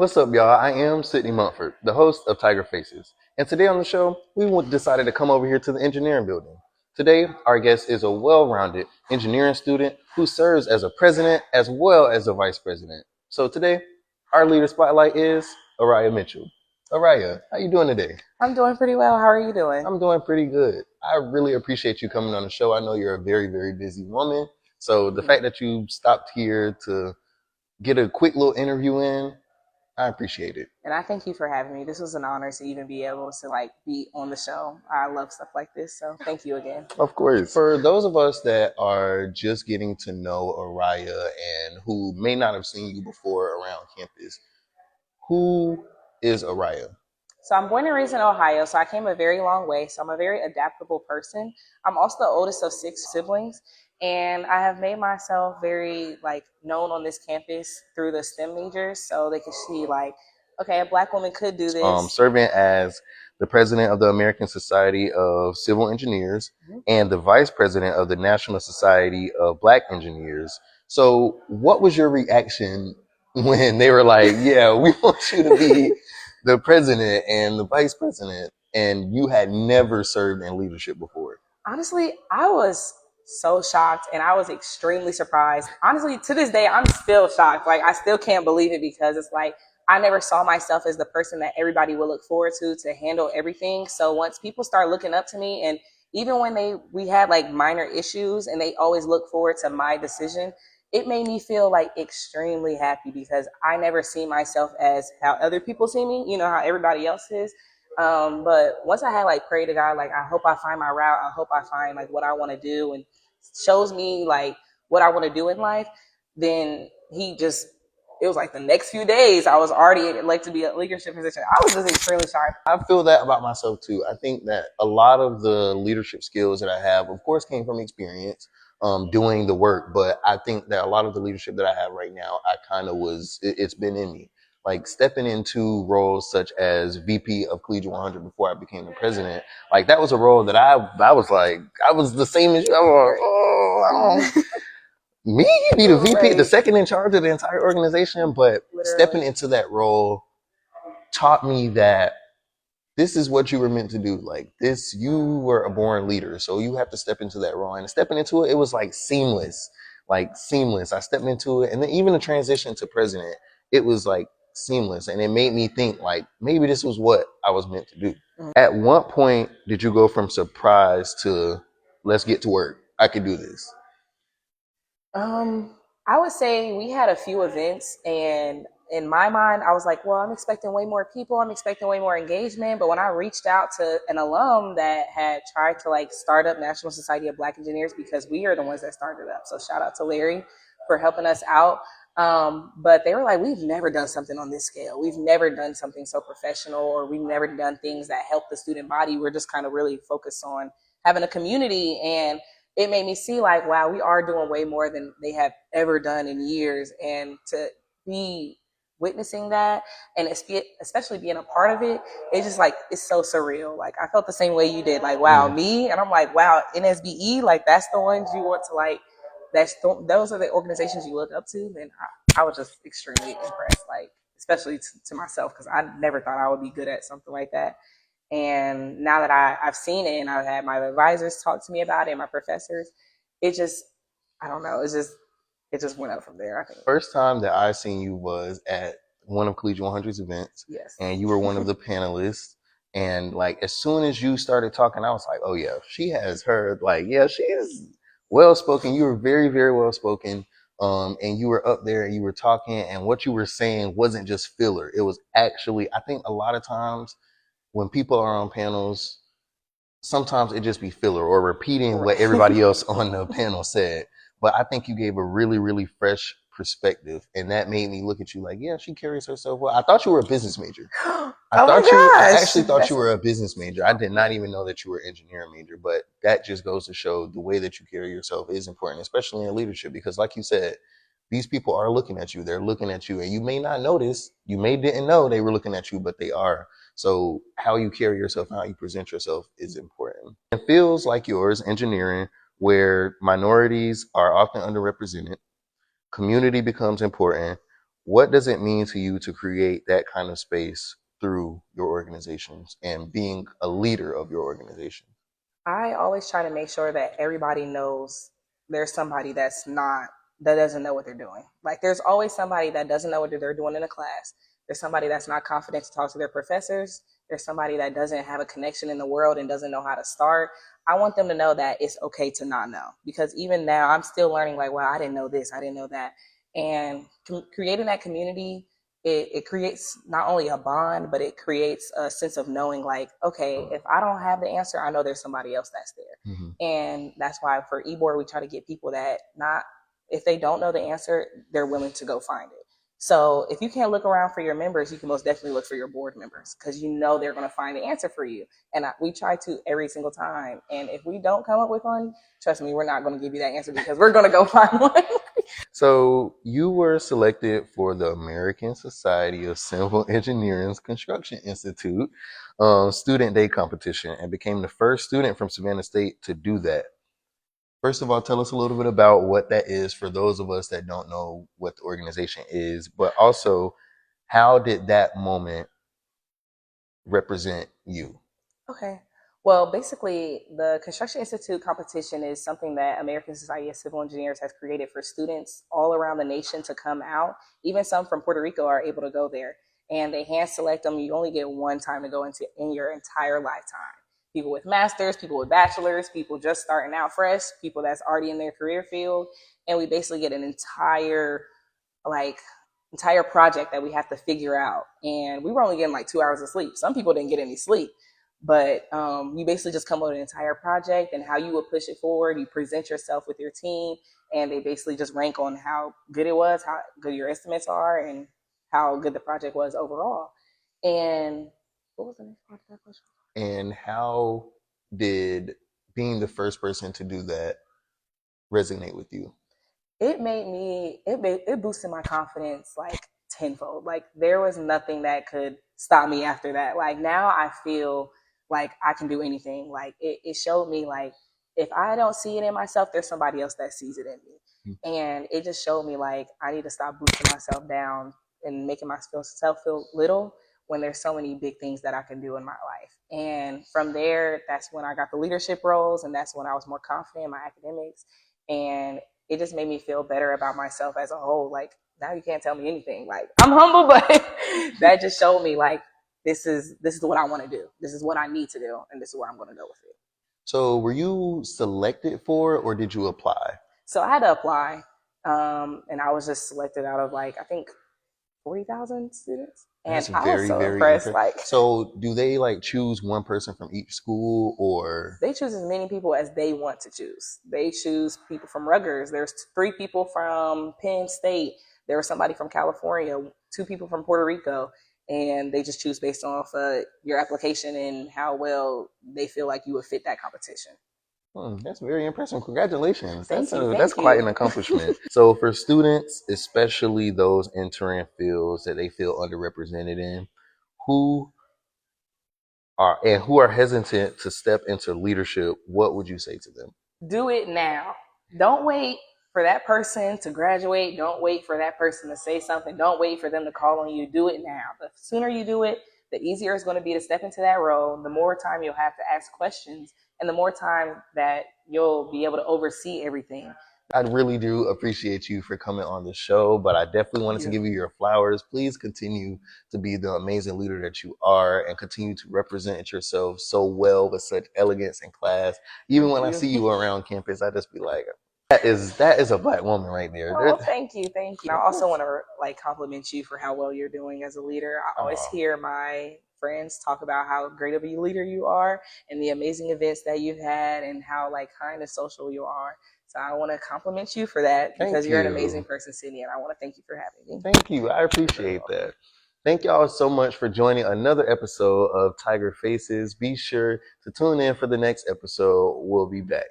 What's up, y'all? I am Sydney Mumford, the host of Tiger Faces. And today on the show, we decided to come over here to the engineering building. Today, our guest is a well-rounded engineering student who serves as a president as well as a vice president. So today, our leader spotlight is Ariyah Mitchell. Ariyah, how you doing today? I'm doing pretty well. How are you doing? I'm doing pretty good. I really appreciate you coming on the show. I know you're a very, very busy woman. So the fact that you stopped here to get a quick little interview in, I appreciate it. And I thank you for having me. This was an honor to even be able to be on the show. I love stuff like this, so thank you again. Of course. For those of us that are just getting to know Ariyah and who may not have seen you before around campus, who is Ariyah? So I'm born and raised in Ohio, so I came a very long way. So I'm a very adaptable person. I'm also the oldest of 6 siblings, and I have made myself very known on this campus through the STEM majors, so they can see okay, a Black woman could do this. Serving as the president of the American Society of Civil Engineers and the vice president of the National Society of Black Engineers. So what was your reaction when they were like, yeah, we want you to be the president and the vice president, and you had never served in leadership before? Honestly, I was so shocked and I was extremely surprised. Honestly, to this day, I'm still shocked. I still can't believe it because it's I never saw myself as the person that everybody would look forward to handle everything. So once people start looking up to me, and even when we had minor issues and they always look forward to my decision, it made me feel extremely happy because I never see myself as how other people see me, how everybody else is. But once I had prayed to God, I hope I find my route. I hope I find what I want to do and shows me what I want to do in life. Then it was the next few days I was already elected to be a leadership position. I was just extremely shocked. I feel that about myself too. I think that a lot of the leadership skills that I have, of course, came from experience doing the work. But I think that a lot of the leadership that I have right now, it's been in me. Stepping into roles such as VP of Collegiate 100 before I became the president, that was a role that I was the same as you. I was like, oh, me be the VP, the second in charge of the entire organization. But stepping into that role taught me that this is what you were meant to do. You were a born leader, so you have to step into that role. And stepping into it, it was seamless. I stepped into it, and then even the transition to president, it was seamless, and it made me think maybe this was what I was meant to do. Mm-hmm. At what point did you go from surprise to let's get to work? I could do this. I would say we had a few events, and in my mind, I was well, I'm expecting way more people. I'm expecting way more engagement. But when I reached out to an alum that had tried to start up National Society of Black Engineers, because we are the ones that started up. So shout out to Larry for helping us out. But they were we've never done something on this scale. We've never done something so professional, or we've never done things that help the student body. We're just kind of really focused on having a community. And it made me see wow, we are doing way more than they have ever done in years. And to be witnessing that, and especially being a part of it, it's just it's so surreal. I felt the same way you did. Wow, me, and I'm wow, NSBE, that's the ones you want to those are the organizations you look up to. Then I was just extremely impressed, especially to myself, because I never thought I would be good at something like that. And now that I've seen it, and I've had my advisors talk to me about it, and my professors, I don't know, it just went up from there, I think. First time that I seen you was at one of Collegiate 100's events. Yes. And you were one of the panelists. And as soon as you started talking, I was like, oh yeah, she has her, she is well-spoken. You were very, very well-spoken. And you were up there and you were talking, and what you were saying wasn't just filler. It was actually, I think a lot of times when people are on panels, sometimes it just be filler or repeating what everybody else on the panel said. But I think you gave a really, really fresh perspective, and that made me look at you yeah, she carries herself well. I thought you were a business major. I actually thought you were a business major. I did not even know that you were an engineering major, but that just goes to show the way that you carry yourself is important, especially in leadership, because like you said, these people are looking at you. They're looking at you, and you may not notice. You may didn't know they were looking at you, but they are. So how you carry yourself, how you present yourself is important. It feels like yours, engineering, where minorities are often underrepresented, community becomes important. what does it mean to you to create that kind of space through your organizations and being a leader of your organization? I always try to make sure that everybody knows there's somebody that doesn't know what they're doing. Like there's always somebody that doesn't know what they're doing in a class. There's somebody that's not confident to talk to their professors. There's somebody that doesn't have a connection in the world and doesn't know how to start. I want them to know that it's okay to not know, because even now I'm still learning, like, wow, I didn't know this, I didn't know that. And creating that community, it creates not only a bond, but it creates a sense of knowing, like, okay, if I don't have the answer, I know there's somebody else that's there. Mm-hmm. And that's why for eBoard, we try to get people that, not, if they don't know the answer, they're willing to go find it. So if you can't look around for your members, you can most definitely look for your board members, because you know they're going to find the answer for you. And we try to every single time. And if we don't come up with one, trust me, we're not going to give you that answer, because we're going to go find one. So you were selected for the American Society of Civil Engineering's Construction Institute Student Day competition and became the first student from Savannah State to do that. First of all, tell us a little bit about what that is for those of us that don't know what the organization is, but also how did that moment represent you? Okay. Well, basically, the Construction Institute competition is something that American Society of Civil Engineers has created for students all around the nation to come out. Even some from Puerto Rico are able to go there. And they hand select them. You only get one time to go in your entire lifetime. People with masters, people with bachelors, people just starting out fresh, people that's already in their career field. And we basically get an entire project that we have to figure out. And we were only getting like 2 hours of sleep. Some people didn't get any sleep. But you basically just come up with an entire project and how you would push it forward. You present yourself with your team, and they basically just rank on how good it was, how good your estimates are, and how good the project was overall. And what was the next part of that question? And how did being the first person to do that resonate with you? It boosted my confidence like tenfold. Like there was nothing that could stop me after that. Like now I feel like I can do anything. Like it showed me, like, if I don't see it in myself, there's somebody else that sees it in me. Mm-hmm. And it just showed me, like, I need to stop boosting myself down and making myself feel little when there's so many big things that I can do in my life. And from there, that's when I got the leadership roles, and that's when I was more confident in my academics. And it just made me feel better about myself as a whole. Like now you can't tell me anything. Like I'm humble, but that just showed me, like, this is what I want to do. This is what I need to do, and this is where I'm going to go with it. So were you selected for it, or did you apply? So I had to apply, and I was just selected out of, like, I think 40,000 students. And That's I was very, so very impressed. impressive. Like, so do they like choose one person from each school, or they choose as many people as they want to choose. They choose people from Rutgers. There's 3 people from Penn State. There was somebody from California, 2 people from Puerto Rico. And they just choose based off your application and how well they feel like you would fit that competition. That's very impressive. Congratulations. Thank you. That's quite an accomplishment. So for students, especially those entering fields that they feel underrepresented in, who are hesitant to step into leadership, what would you say to them? Do it now. Don't wait for that person to graduate. Don't wait for that person to say something. Don't wait for them to call on you. Do it now. The sooner you do it, the easier it's going to be to step into that role. The more time you'll have to ask questions, and the more time that you'll be able to oversee everything. I really do appreciate you for coming on the show, but I definitely wanted to give you your flowers. Please continue to be the amazing leader that you are, and continue to represent yourself so well with such elegance and class. Even when I see you around campus, I just be like, that is a Black woman right there. Oh, thank you. And I also want to compliment you for how well you're doing as a leader. I always hear my friends talk about how great of a leader you are, and the amazing events that you've had, and how kind and social you are. So I want to compliment you for that, because you're an amazing person, Sydney, and I want to thank you for having me. Thank you. I appreciate that. Thank y'all so much for joining another episode of Tiger Faces. Be sure to tune in for the next episode. We'll be back.